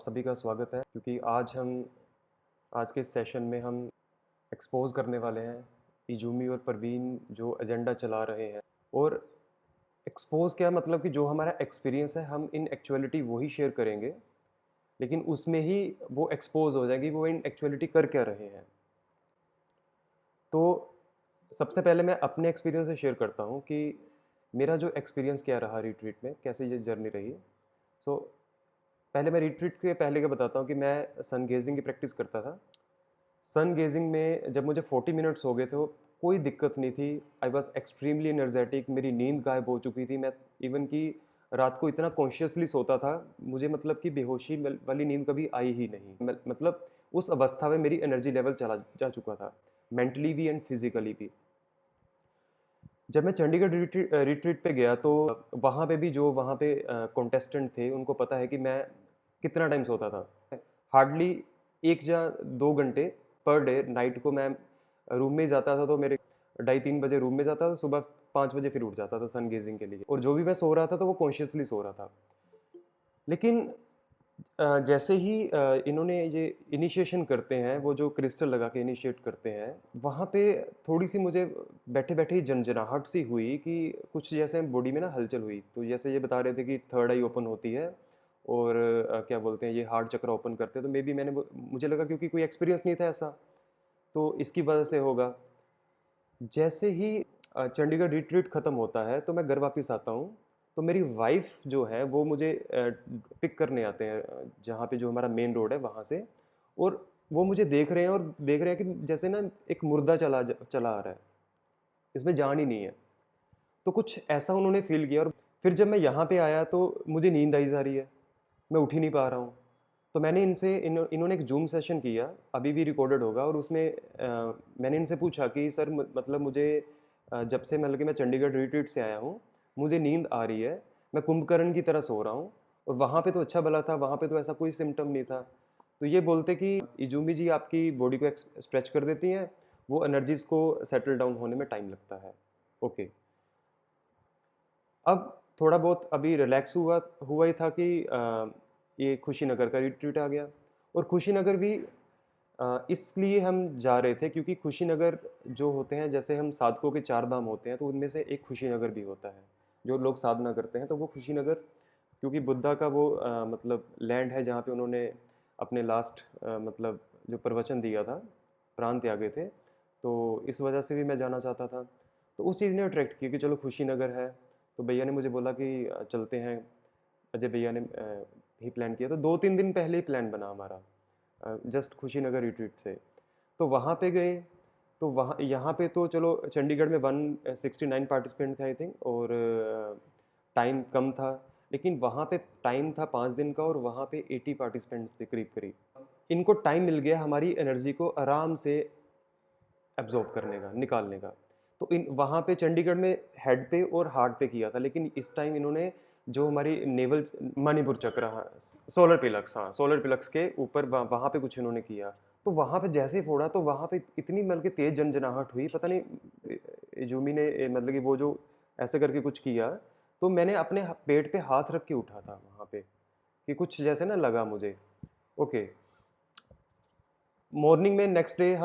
आप सभी का स्वागत है क्योंकि आज के इस सेशन में हम एक्सपोज करने वाले हैं इजूमी और परवीन जो एजेंडा चला रहे हैं। और एक्सपोज क्या मतलब कि जो हमारा एक्सपीरियंस है हम इन एक्चुअलिटी वही शेयर करेंगे, लेकिन उसमें ही वो एक्सपोज हो जाएगी वो इन एक्चुअलिटी कर क्या रहे हैं। तो सबसे पहले मैं अपने एक्सपीरियंस से शेयर करता हूँ कि मेरा जो एक्सपीरियंस क्या रहा रिट्रीट में, कैसे ये जर्नी रही। सो पहले मैं रिट्रीट के पहले का बताता हूँ कि मैं सन गेजिंग की प्रैक्टिस करता था। सन गेजिंग में जब मुझे 40 मिनट्स हो गए थे, कोई दिक्कत नहीं थी। आई वॉज एक्सट्रीमली एनर्जेटिक, मेरी नींद गायब हो चुकी थी। मैं इवन कि रात को इतना कॉन्शियसली सोता था, मुझे मतलब कि बेहोशी वाली नींद कभी आई ही नहीं। मतलब उस अवस्था में मेरी एनर्जी लेवल चला जा चुका था, मेंटली भी एंड फिजिकली भी। जब मैं चंडीगढ़ रिट्रीट पे गया तो वहाँ पे भी जो वहाँ पे कॉन्टेस्टेंट थे उनको पता है कि मैं कितना टाइम सोता था। हार्डली 1 या 2 घंटे पर डे नाइट को मैं रूम में ही जाता था, तो मेरे ढाई 3 बजे रूम में जाता था, सुबह 5 बजे फिर उठ जाता था सन गेजिंग के लिए। और जो भी मैं सो रहा था तो वो कॉन्शियसली सो रहा था। लेकिन जैसे ही इन्होंने ये इनिशिएशन करते हैं, वो जो क्रिस्टल लगा के इनिशिएट करते हैं, वहाँ पे थोड़ी-सी मुझे बैठे-बैठे ही झनझनाहट सी हुई कि कुछ जैसे बॉडी में ना हलचल हुई। तो जैसे ये बता रहे थे कि थर्ड आई ओपन होती है और क्या बोलते हैं, ये हार्ट चक्र ओपन करते हैं, तो मे बी मुझे लगा क्योंकि कोई एक्सपीरियंस नहीं था ऐसा, तो इसकी वजह से होगा। जैसे ही चंडीगढ़ रिट्रीट खत्म होता है तो मैं घर वापस आता हूँ। तो मेरी वाइफ जो है वो मुझे पिक करने आते हैं, जहाँ पे जो हमारा मेन रोड है वहाँ से। और वो मुझे देख रहे हैं और देख रहे हैं कि जैसे ना एक मुर्दा चला आ रहा है, इसमें जान ही नहीं है। तो कुछ ऐसा उन्होंने फील किया। और फिर जब मैं यहाँ पे आया तो मुझे नींद आई जा रही है, मैं उठ ही नहीं पा रहा हूँ। तो मैंने इन्होंने एक जूम सेशन किया, अभी भी रिकॉर्डेड होगा। और उसमें मैंने इनसे पूछा कि सर मतलब मुझे जब से मतलब कि मैं चंडीगढ़ रिट्रीट से आया हूँ, मुझे नींद आ रही है, मैं कुंभकर्ण की तरह सो रहा हूँ। और वहाँ पे तो अच्छा भला था, वहाँ पे तो ऐसा कोई सिम्टम नहीं था। तो ये बोलते कि इजूमी जी आपकी बॉडी को स्ट्रेच कर देती हैं, वो एनर्जीज को सेटल डाउन होने में टाइम लगता है। ओके। अब थोड़ा बहुत अभी रिलैक्स हुआ हुआ ही था कि ये खुशीनगर का रिट्रीट आ गया। और खुशीनगर भी इसलिए हम जा रहे थे क्योंकि खुशीनगर जो होते हैं, जैसे हम साधकों के 4 धाम होते हैं, तो उनमें से एक खुशीनगर भी होता है। जो लोग साधना करते हैं तो वो खुशीनगर, क्योंकि बुद्धा का वो मतलब लैंड है जहाँ पे उन्होंने अपने लास्ट मतलब जो प्रवचन दिया था, प्राण त्यागे थे। तो इस वजह से भी मैं जाना चाहता था। तो उस चीज़ ने अट्रैक्ट किया कि चलो खुशीनगर है। तो भैया ने मुझे बोला कि चलते हैं। अजय भैया ने ही प्लान किया, तो 2-3 दिन पहले ही प्लान बना हमारा, जस्ट खुशीनगर रिट्रीट से। तो वहाँ पे गए। तो वहाँ यहाँ पे तो चलो चंडीगढ़ में 169 पार्टिसिपेंट थे आई थिंक, और टाइम कम था। लेकिन वहाँ पे टाइम था 5 दिन का और वहाँ पे 80 पार्टिसिपेंट्स थे करीब करीब। इनको टाइम मिल गया हमारी एनर्जी को आराम से एब्जॉर्ब करने का, निकालने का। तो इन वहाँ पे चंडीगढ़ में हेड पे और हार्ट पे किया था, लेकिन इस टाइम इन्होंने जो हमारी नेवल मणिपुर चक्र, हाँ, सोलर पिलक्स, हाँ सोलर पिलक्स के ऊपर वहाँ पे कुछ इन्होंने किया। तो वहाँ पे जैसे ही फोड़ा तो वहाँ पे इतनी मतलब कि तेज झंझनाहट हुई, पता नहीं इजूमी ने मतलब कि वो जो ऐसे करके कुछ किया। तो मैंने अपने पेट पे हाथ रख के उठा था वहाँ पे कि कुछ जैसे ना लगा मुझे। ओके। मॉर्निंग में नेक्स्ट डे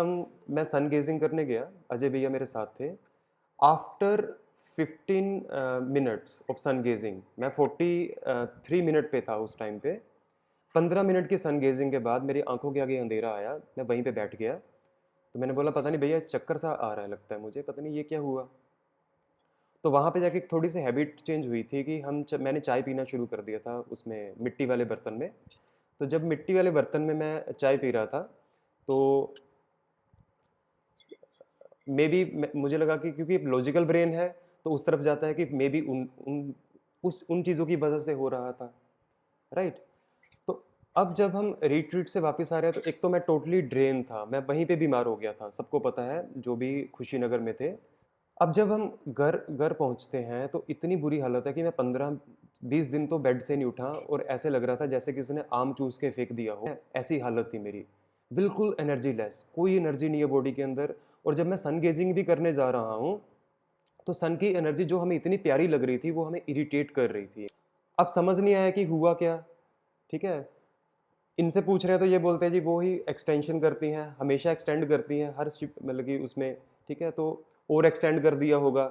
मैं सन गेजिंग करने गया, अजय भैया मेरे साथ थे। After 15 minutes of sun gazing, मैं 43 मिनट पे था उस टाइम पे। 15 मिनट की सन गेजिंग के बाद मेरी आंखों के आगे अंधेरा आया, मैं वहीं पे बैठ गया। तो मैंने बोला पता नहीं भैया चक्कर सा आ रहा है लगता है मुझे, पता नहीं ये क्या हुआ। तो वहाँ पे जाके थोड़ी सी हैबिट चेंज हुई थी कि मैंने चाय पीना शुरू कर दिया था उसमें मिट्टी वाले बर्तन में। तो जब मिट्टी वाले बर्तन में मैं चाय पी रहा था, तो मे बी मुझे लगा कि क्योंकि लॉजिकल ब्रेन है तो उस तरफ जाता है कि मे बी उन चीज़ों की वजह से हो रहा था, राइट। तो अब जब हम रिट्रीट से वापस आ रहे हैं तो एक तो मैं टोटली ड्रेन था, मैं वहीं पे बीमार हो गया था, सबको पता है जो भी खुशीनगर में थे। अब जब हम घर घर पहुंचते हैं तो इतनी बुरी हालत है कि मैं 15-20 दिन तो बेड से नहीं उठा, और ऐसे लग रहा था जैसे किसी ने आम चूस के फेंक दिया हो, ऐसी हालत थी मेरी। बिल्कुल एनर्जी लेस, कोई एनर्जी नहीं है बॉडी के अंदर। और जब मैं सन गेजिंग भी करने जा रहा हूँ तो सन की एनर्जी जो हमें इतनी प्यारी लग रही थी वो हमें इरिटेट कर रही थी। अब समझ नहीं आया कि हुआ क्या। ठीक है। इनसे पूछ रहे हैं तो ये बोलते हैं जी वो ही एक्सटेंशन करती हैं, हमेशा एक्सटेंड करती हैं हर शिप मतलब कि उसमें, ठीक है, तो और एक्सटेंड कर दिया होगा,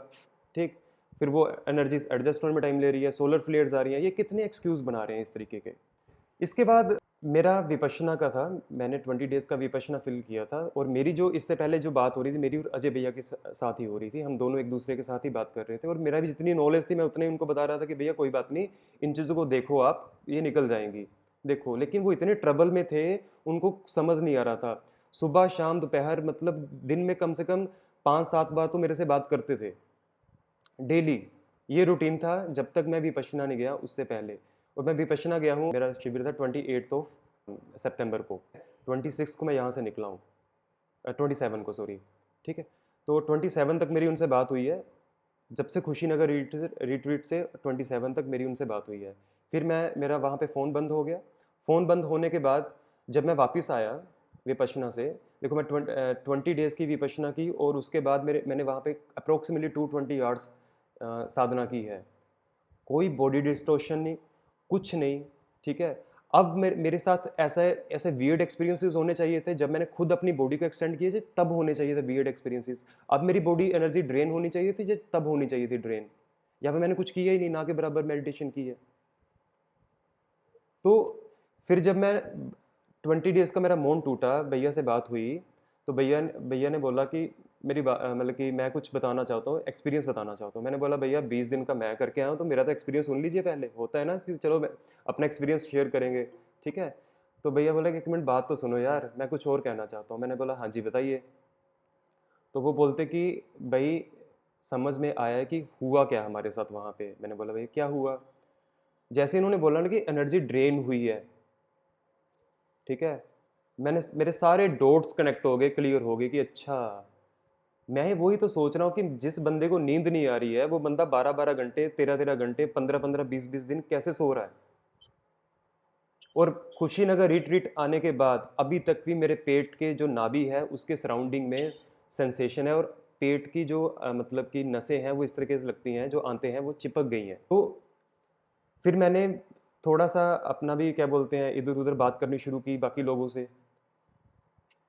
ठीक। फिर वो एनर्जीज एडजस्ट होने में टाइम ले रही है, सोलर फ्लेयर्स आ रही हैं, ये कितने एक्सक्यूज बना रहे हैं इस तरीके के। इसके बाद मेरा विपश्यना का था, मैंने 20 डेज़ का विपश्यना फिल किया था, और मेरी जो इससे पहले जो बात हो रही थी मेरी और अजय भैया के साथ ही हो रही थी, हम दोनों एक दूसरे के साथ ही बात कर रहे थे, और मेरा भी जितनी नॉलेज थी मैं उतने ही उनको बता रहा था कि भैया कोई बात नहीं, इन चीज़ों को देखो आप, ये निकल जाएंगी, देखो। लेकिन वो इतने ट्रबल में थे, उनको समझ नहीं आ रहा था। सुबह शाम दोपहर मतलब दिन में कम से कम 5-7 बार तो मेरे से बात करते थे डेली। ये रूटीन था जब तक मैं विपश्यना नहीं गया उससे पहले। और मैं विपश्यना गया हूँ, मेरा शिविर था 28 ऑफ सितंबर को, 26 को मैं यहाँ से निकला हूँ, 27 को सॉरी, ठीक है। तो 27 तक मेरी उनसे बात हुई है, जब से खुशीनगर रिट्रीट से 27 तक मेरी उनसे बात हुई है। फिर मैं मेरा वहाँ पे फ़ोन बंद हो गया। फ़ोन बंद होने के बाद जब मैं वापस आया विपश्यना से, देखो मैं 20 डेज़ की विपश्यना की, और उसके बाद मैंने वहाँ पे अप्रोक्सीमेटली 220 आवर्स साधना की है। कोई बॉडी डिस्टॉर्शन नहीं, कुछ नहीं, ठीक है। अब मेरे साथ ऐसे ऐसे वियर्ड एक्सपीरियंसेस होने चाहिए थे जब मैंने खुद अपनी बॉडी को एक्सटेंड किया, तब होने चाहिए थे वियर्ड एक्सपीरियंसेस। अब मेरी बॉडी एनर्जी ड्रेन होनी चाहिए थी, तब होनी चाहिए थी ड्रेन। यहाँ पे मैंने कुछ किया ही नहीं, ना के बराबर मेडिटेशन की है। तो फिर जब मैं 20 डेज़ का मेरा मौन टूटा, भैया से बात हुई, तो भैया ने बोला कि मतलब कि मैं कुछ बताना चाहता हूँ, एक्सपीरियंस बताना चाहता हूँ। मैंने बोला भैया 20 दिन का मैं करके आया हूँ, तो मेरा तो एक्सपीरियंस सुन लीजिए पहले, होता है ना कि चलो अपना एक्सपीरियंस शेयर करेंगे, ठीक है। तो भैया बोला कि 1 मिनट बात तो सुनो यार, मैं कुछ और कहना चाहता हूँ। मैंने बोला हाँ जी बताइए। तो वो बोलते कि भाई समझ में आया है कि हुआ क्या हमारे साथ वहाँ पे। मैंने बोला भैया क्या हुआ। जैसे इन्होंने बोला ना कि एनर्जी ड्रेन हुई है, ठीक है, मेरे सारे डॉट्स कनेक्ट हो गए, क्लियर हो गए कि अच्छा, मैं वही तो सोच रहा हूँ कि जिस बंदे को नींद नहीं आ रही है वो बंदा 12-12 घंटे, 13-13 घंटे, 15-15, 20-20 दिन कैसे सो रहा है। और खुशीनगर रिट्रीट आने के बाद अभी तक भी मेरे पेट के जो नाभि है उसके सराउंडिंग में सेंसेशन है, और पेट की जो मतलब कि नसें हैं वो इस तरीके से लगती हैं, जो आंतें हैं वो चिपक गई हैं। तो फिर मैंने थोड़ा सा अपना भी क्या बोलते हैं इधर उधर बात करनी शुरू की बाकी लोगों से।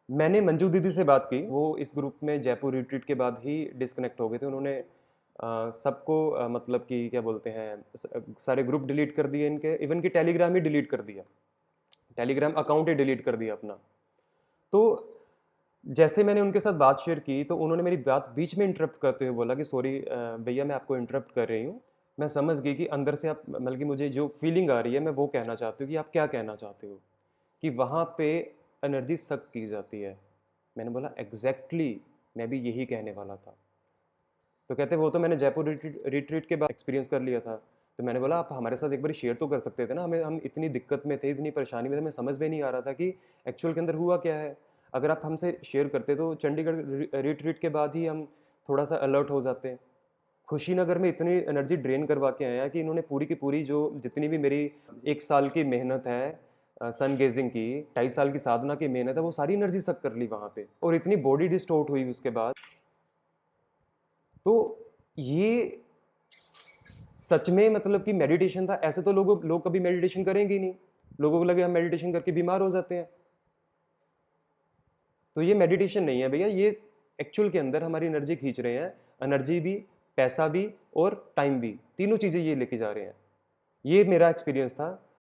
मैंने मंजू दीदी से बात की, वो इस ग्रुप में जयपुर रिट्रीट के बाद ही डिस्कनेक्ट हो गए थे। उन्होंने सबको मतलब कि क्या बोलते हैं सारे ग्रुप डिलीट कर दिए इनके, इवन कि टेलीग्राम ही डिलीट कर दिया, टेलीग्राम अकाउंट ही डिलीट कर दिया अपना। तो जैसे मैंने उनके साथ बात शेयर की तो उन्होंने मेरी बात बीच में इंटरप्ट करते हुए बोला कि सॉरी भैया मैं आपको इंटरप्ट कर रही हूँ। मैं समझ गई कि अंदर से आप मतलब कि मुझे जो फीलिंग आ रही है मैं वो कहना चाहती हूँ कि आप क्या कहना चाहते हो, कि वहाँ पे एनर्जी सक की जाती है। मैंने बोला एग्जैक्टली मैं भी यही कहने वाला था। तो कहते वो तो मैंने जयपुर रिट्रीट के बाद एक्सपीरियंस कर लिया था। तो मैंने बोला आप हमारे साथ एक बार शेयर तो कर सकते थे ना, हमें हम इतनी दिक्कत में थे, इतनी परेशानी में थे, हमें समझ में नहीं आ रहा था कि एक्चुअल के अंदर हुआ क्या है। अगर आप हमसे शेयर करते तो चंडीगढ़ रिट्रीट के बाद ही हम थोड़ा सा अलर्ट हो जाते। खुशीनगर में इतनी एनर्जी ड्रेन करवा के आए हैं कि इन्होंने पूरी की पूरी जो जितनी भी मेरी 1 साल की मेहनत है सन गेजिंग की, 2.5 साल की साधना की मेहनत है, वो सारी एनर्जी सक कर ली वहाँ पे, और इतनी बॉडी डिस्टॉर्ट हुई उसके बाद। तो ये सच में मतलब कि मेडिटेशन था। ऐसे तो लोग कभी मेडिटेशन करेंगे ही नहीं, लोगों को लगे हम मेडिटेशन करके बीमार हो जाते हैं। तो ये मेडिटेशन नहीं है भैया, ये एक्चुअल के अंदर हमारी एनर्जी खींच रहे हैं, एनर्जी भी, पैसा भी और टाइम भी, तीनों चीज़ें ये लेके जा रहे हैं। ये मेरा एक्सपीरियंस था।